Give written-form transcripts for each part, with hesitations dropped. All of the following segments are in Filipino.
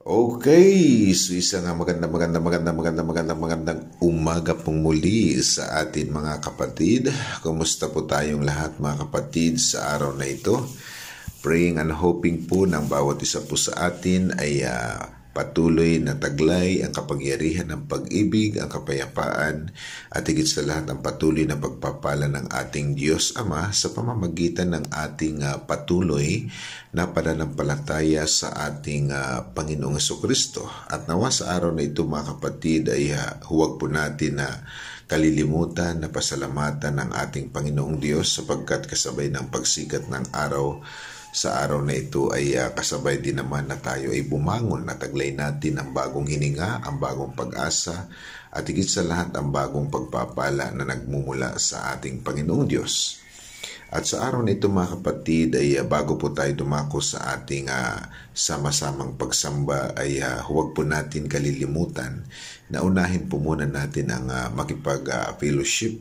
Okay, so isang magandang umaga pong muli sa atin mga kapatid. Kumusta po tayong lahat mga kapatid sa araw na ito? Praying and hoping po ng bawat isa po sa atin ay patuloy na taglay ang kapangyarihan ng pag-ibig, ang kapayapaan at higit sa lahat ang patuloy na pagpapala ng ating Diyos Ama sa pamamagitan ng ating patuloy na pananampalataya sa ating Panginoong Jesucristo. At nawa sa araw na ito mga kapatid ay huwag po natin na kalilimutan na pasalamatan ng ating Panginoong Diyos sapagkat kasabay ng pagsikat ng araw sa araw na ito ay kasabay din naman na tayo ay bumangon na taglay natin ang bagong hininga, ang bagong pag-asa at higit sa lahat ang bagong pagpapala na nagmumula sa ating Panginoong Diyos. At sa araw na ito mga kapatid ay bago po tayo dumako sa ating sama-samang pagsamba ay huwag po natin kalilimutan na unahin po muna natin ang makipag-fellowship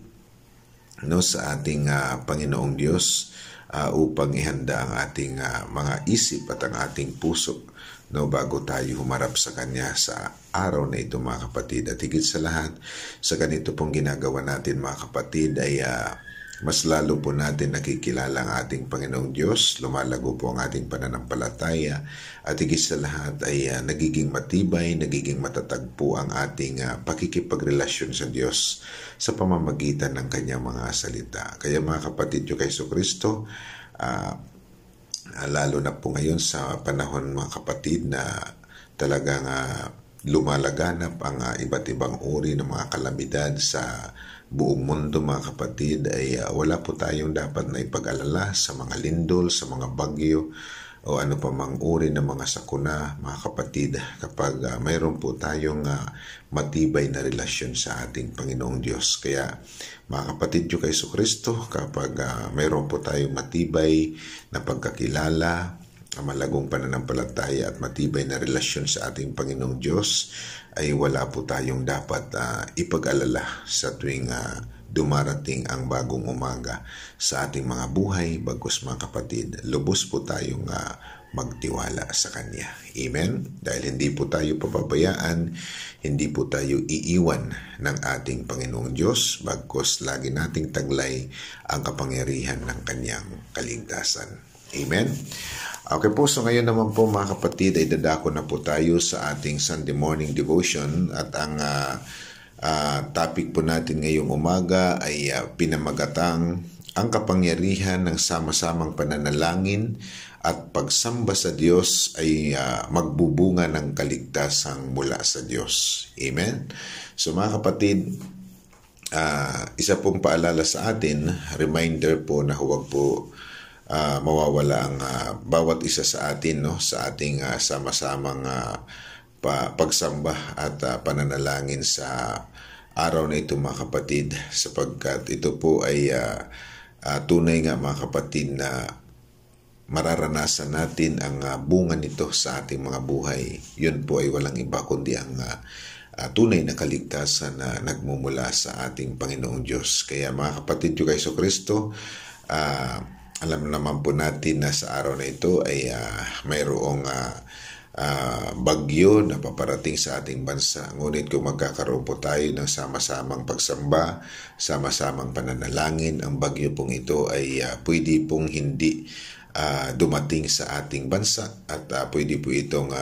sa ating Panginoong Diyos upang ihanda ang ating mga isip at ang ating puso bago tayo humarap sa Kanya sa araw na ito mga kapatid. At higit sa lahat, sa ganito pong ginagawa natin mga kapatid ay mas lalo po natin nakikilala ang ating Panginoong Diyos, lumalago po ang ating pananampalataya at higit sa lahat ay nagiging matibay, nagiging matatag po ang ating pakikipagrelasyon sa Diyos sa pamamagitan ng Kanyang mga salita. Kaya mga kapatid ko kay Jesucristo, lalo na po ngayon sa panahon mga kapatid na talagang lumalaganap ang iba't ibang uri ng mga kalamidad sa buong mundo mga kapatid ay wala po tayong dapat na ipag-alala sa mga lindol, sa mga bagyo o ano pa mang uri ng mga sakuna mga kapatid kapag mayroon po tayong matibay na relasyon sa ating Panginoong Diyos. Kaya mga kapatid ko kay Jesucristo, kapag mayroon po tayong matibay na pagkakilala, malagong pananampalataya at matibay na relasyon sa ating Panginoong Diyos ay wala po tayong dapat ipag-alala sa tuwing dumarating ang bagong umaga sa ating mga buhay. Bagkus mga kapatid, lubos po tayong magtiwala sa Kanya. Amen? Dahil hindi po tayo pababayaan, hindi po tayo iiwan ng ating Panginoong Diyos, bagkus lagi nating taglay ang kapangyarihan ng Kanyang kaligtasan. Amen? Okay po, so ngayon naman po mga kapatid ay dadako na po tayo sa ating Sunday morning devotion at ang topic po natin ngayong umaga ay pinamagatang ang kapangyarihan ng sama-samang pananalangin at pagsamba sa Diyos ay magbubunga ng kaligtasang mula sa Diyos. Amen? So mga kapatid, isa pong paalala sa atin, reminder po na huwag po mawawala ang bawat isa sa atin sa ating sama-samang pagsamba at pananalangin sa araw na ito mga kapatid, sapagkat ito po ay tunay nga mga kapatid na mararanasan natin ang bunga nito sa ating mga buhay. Yun po ay walang iba kundi ang tunay na kaligtasan na nagmumula sa ating Panginoong Diyos. Kaya mga kapatid ko kay Jesucristo, alam naman po natin na sa araw na ito ay mayroong bagyo na paparating sa ating bansa. Ngunit kung magkakaroon po tayo ng sama-samang pagsamba, sama-samang pananalangin, ang bagyo pong ito ay pwede pong hindi dumating sa ating bansa at pwede po itong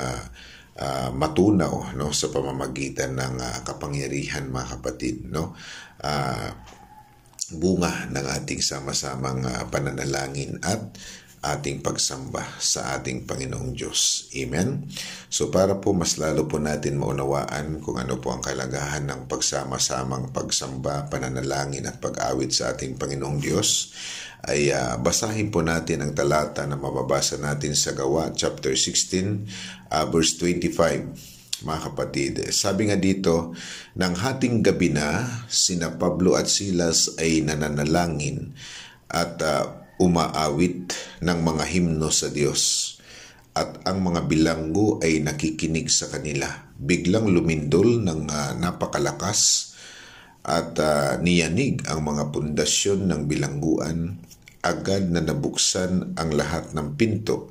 matunaw sa pamamagitan ng kapangyarihan mga kapatid. Bunga ng ating sama-samang pananalangin at ating pagsamba sa ating Panginoong Diyos. Amen? So para po mas lalo po natin maunawaan kung ano po ang kalagahan ng pagsama-samang pagsamba, pananalangin at pag-awit sa ating Panginoong Diyos, ay basahin po natin ang talata na mababasa natin sa Gawa chapter 16 verse 25. Mga kapatid, sabi nga dito, nang hating gabi na, sina Pablo at Silas ay nananalangin at umaawit ng mga himno sa Diyos. At ang mga bilanggo ay nakikinig sa kanila. Biglang lumindol ng napakalakas at niyanig ang mga pundasyon ng bilangguan. Agad na nabuksan ang lahat ng pinto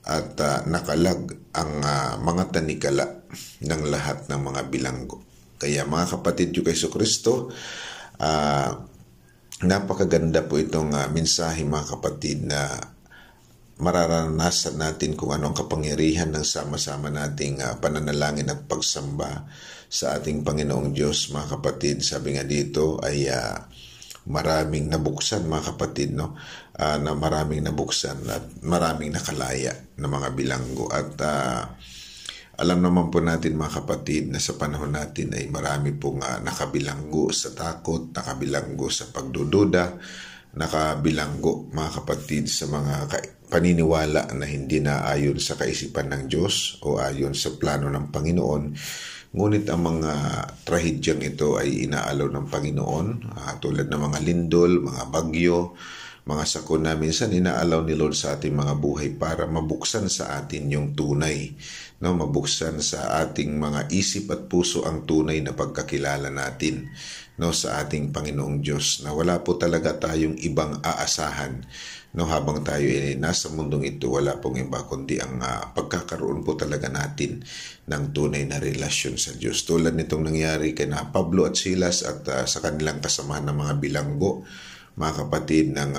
at nakalag ang mga tanikala ng lahat ng mga bilanggo. Kaya mga kapatid ko kay Jesucristo, napakaganda po itong mensahe mga kapatid na mararanasan natin kung anong kapangyarihan ng sama-sama nating pananalangin at pagsamba sa ating Panginoong Diyos mga kapatid. Sabi nga dito ay maraming nabuksan mga kapatid, no? Na maraming nabuksan at maraming nakalaya na mga bilanggo. At alam naman po natin mga kapatid na sa panahon natin ay marami pong nakabilanggo sa takot, nakabilanggo sa pagdududa, nakabilanggo mga kapatid sa mga paniniwala na hindi na ayon sa kaisipan ng Diyos o ayon sa plano ng Panginoon. Ngunit ang mga trahedyang ito ay inaalaw ng Panginoon, tulad ng mga lindol, mga bagyo, mga sakuna. Minsan inaalaw ni Lord sa ating mga buhay para mabuksan sa atin yung tunay, no? Mabuksan sa ating mga isip at puso ang tunay na pagkakilala natin, no, sa ating Panginoong Diyos, na wala po talaga tayong ibang aasahan, no, habang tayo ay nasa mundong ito. Wala pong iba kundi ang pagkakaroon po talaga natin ng tunay na relasyon sa Diyos. Tulad nitong nangyari kay na Pablo at Silas at sa kanilang kasamahan ng mga bilanggo, mga kapatid, ng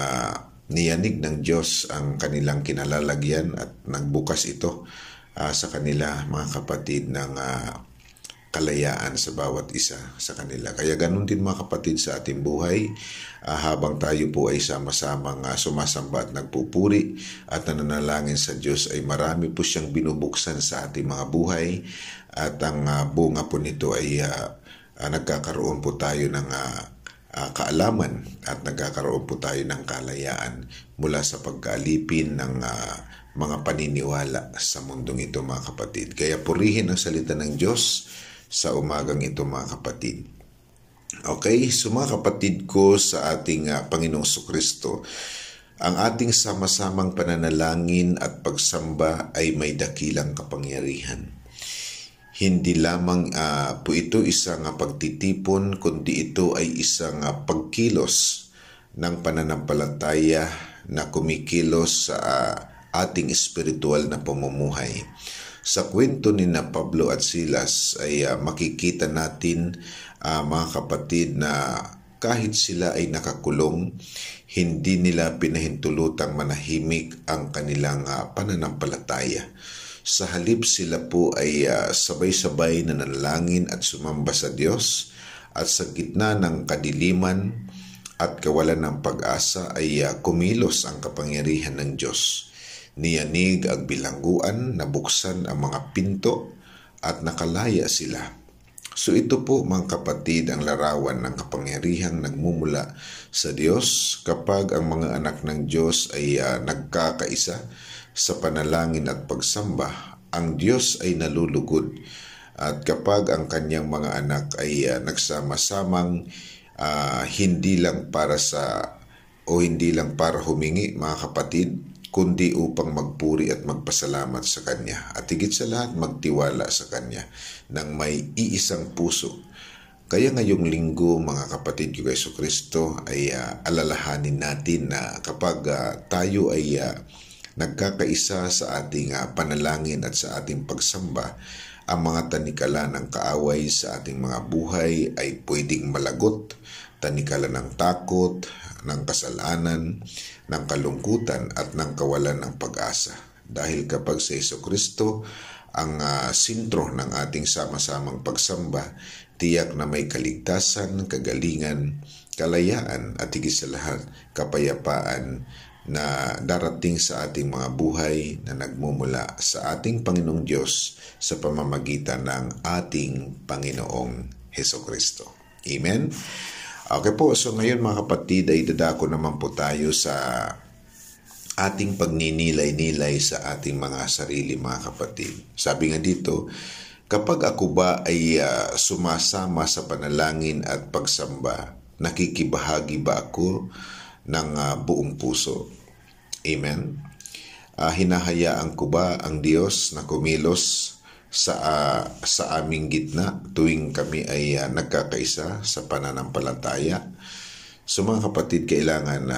niyanig ng Diyos ang kanilang kinalalagyan at nagbukas ito sa kanila mga kapatid ng kalayaan sa bawat isa sa kanila. Kaya ganun din mga kapatid sa ating buhay, habang tayo po ay sama-samang sumasamba at nagpupuri at nananalangin sa Diyos, ay marami po siyang binubuksan sa ating mga buhay, at ang bunga po nito ay nagkakaroon po tayo ng kaalaman at nagkakaroon po tayo ng kalayaan mula sa pagkaalipin ng mga paniniwala sa mundong ito mga kapatid. Kaya purihin ang salita ng Diyos sa umagang ito mga kapatid. Okay, so mga kapatid ko sa ating Panginoong Jesucristo, ang ating sama-samang pananalangin at pagsamba ay may dakilang kapangyarihan. Hindi lamang po ito isang pagtitipon, kundi ito ay isang pagkilos ng pananampalataya na kumikilos sa ating espiritual na pamumuhay. Sa kwento ni na Pablo at Silas ay makikita natin mga kapatid na kahit sila ay nakakulong, hindi nila pinahintulutang manahimik ang kanilang pananampalataya. Sa halip sila po ay sabay-sabay na nanalangin at sumamba sa Diyos, at sa gitna ng kadiliman at kawalan ng pag-asa ay kumilos ang kapangyarihan ng Diyos. Niyanig ang bilangguan, nabuksan ang mga pinto at nakalaya sila. So ito po mga kapatid ang larawan ng kapangyarihang nagmumula sa Diyos kapag ang mga anak ng Diyos ay nagkakaisa sa panalangin at pagsamba. Ang Diyos ay nalulugod, at kapag ang kanyang mga anak ay nagsama-samang hindi lang para humingi mga kapatid, kundi upang magpuri at magpasalamat sa Kanya, at higit sa lahat magtiwala sa Kanya ng may iisang puso. Kaya ngayong linggo mga kapatid ko kay Jesucristo ay alalahanin natin na kapag tayo ay nagkakaisa sa ating panalangin at sa ating pagsamba, ang mga tanikala ng kaaway sa ating mga buhay ay pwedeng malagot. Tanikala ng takot, ng kasalanan, ng kalungkutan at ng kawalan ng pag-asa. Dahil kapag sa Jesucristo ang sentro ng ating sama-samang pagsamba, tiyak na may kaligtasan, kagalingan, kalayaan at higit sa lahat kapayapaan na darating sa ating mga buhay na nagmumula sa ating Panginoong Diyos sa pamamagitan ng ating Panginoong Jesucristo. Amen? Okay po, so ngayon mga kapatid ay dadako naman po tayo sa ating pagninilay-nilay sa ating mga sarili mga kapatid. Sabi nga dito, kapag ako ba ay sumasama sa panalangin at pagsamba, nakikibahagi ba ako ng buong puso? Amen. Hinahayaan ko ba ang Diyos na kumilos sa aming gitna tuwing kami ay nagkakaisa sa pananampalataya? So mga kapatid, kailangan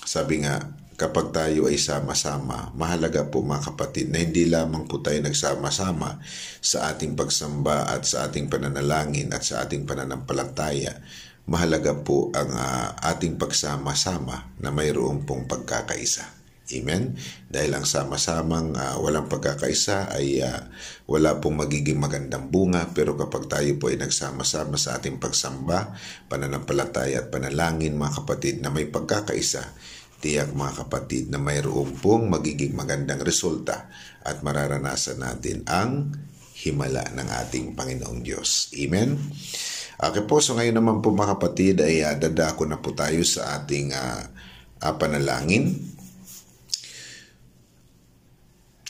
sabi nga, kapag tayo ay sama-sama. Mahalaga po mga kapatid na hindi lamang po tayo nagsama-sama sa ating pagsamba at sa ating pananalangin at sa ating pananampalataya. Mahalaga po ang ating pagsama-sama na mayroong pong pagkakaisa. Amen? Dahil ang sama-samang walang pagkakaisa ay wala pong magiging magandang bunga, pero kapag tayo po ay nagsama-sama sa ating pagsamba, pananampalataya at panalangin mga kapatid na may pagkakaisa, tiyak mga kapatid na mayroong pong magiging magandang resulta at mararanasan natin ang himala ng ating Panginoong Diyos. Amen? Okay po, so ngayon naman po mga kapatid ay dadako na po tayo sa ating panalangin.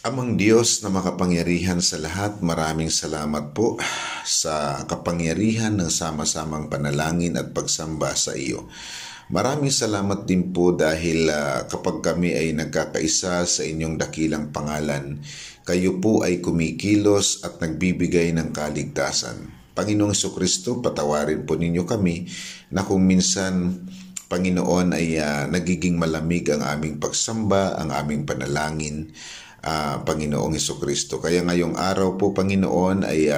Amang Diyos na makapangyarihan sa lahat, maraming salamat po sa kapangyarihan ng sama-samang panalangin at pagsamba sa iyo. Maraming salamat din po dahil kapag kami ay nagkakaisa sa inyong dakilang pangalan, kayo po ay kumikilos at nagbibigay ng kaligtasan. Panginoong Jesucristo, patawarin po ninyo kami na kung minsan, Panginoon, ay nagiging malamig ang aming pagsamba, ang aming panalangin, Panginoong Jesucristo. Kaya ngayong araw po, Panginoon, ay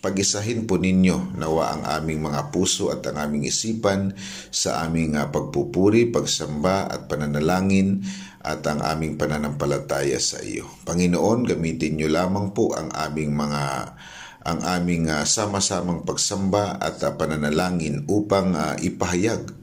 pag-isahin po ninyo nawa ang aming mga puso at ang aming isipan sa aming pagpupuri, pagsamba at pananalangin at ang aming pananampalataya sa iyo. Panginoon, gamitin nyo lamang po ang aming sama-samang pagsamba at pananalangin upang ipahayag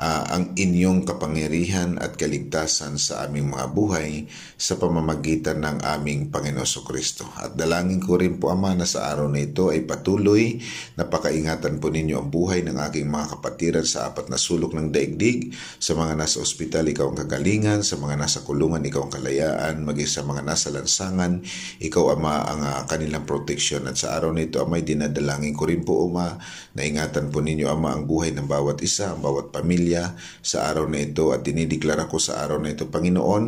ang inyong kapangyarihan at kaligtasan sa aming mga buhay sa pamamagitan ng aming Panginoon Jesucristo. At dalangin ko rin po, Ama, na sa araw na ito ay patuloy na pakaingatan po ninyo ang buhay ng aking mga kapatiran sa apat na sulok ng daigdig. Sa mga nasa ospital, ikaw ang kagalingan. Sa mga nasa kulungan, ikaw ang kalayaan. Maging sa mga nasa lansangan, ikaw, Ama, ang kanilang proteksyon. At sa araw na ito, Ama, dinadalangin ko rin po, Ama, na ingatan po ninyo, Ama, ang buhay ng bawat isa, ang bawat pamilya sa araw na ito, at dinideklara ko sa araw na ito, Panginoon,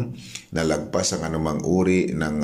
na lagpas ang anumang uri ng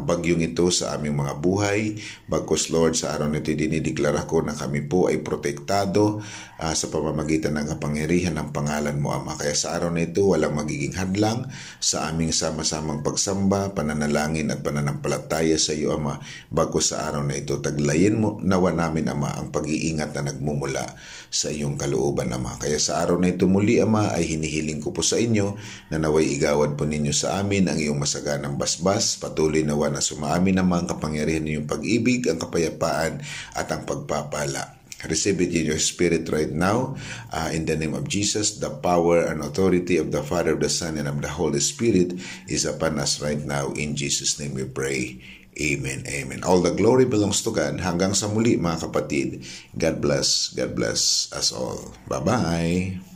bagyong ito sa aming mga buhay. Bagkus, Lord, sa araw na ito dinideklara ko na kami po ay protektado sa pamamagitan ng kapangyarihan ng pangalan mo, Ama. Kaya sa araw na ito walang magiging hadlang sa aming sama-samang pagsamba, pananalangin at pananampalataya sa iyo, Ama. Bagkus sa araw na ito, taglayin mo nawa namin, Ama, ang pag-iingat na nagmumula sa iyong kalooban, Ama. Kaya sa araw na ito muli, Ama, ay hinihiling ko po sa inyo na naway igawad po ninyo sa amin ang iyong masaganang basbas. Patuloy nawa na sumaamin, Ama, ang kapangyarihan ng iyong pag-ibig, ang kapayapaan at ang pagpapala. Receive it in your spirit right now. In the name of Jesus, the power and authority of the Father, of the Son, and of the Holy Spirit is upon us right now. In Jesus' name we pray. Amen. Amen. All the glory belongs to God. Hanggang sa muli, mga kapatid. God bless. God bless us all. Bye-bye.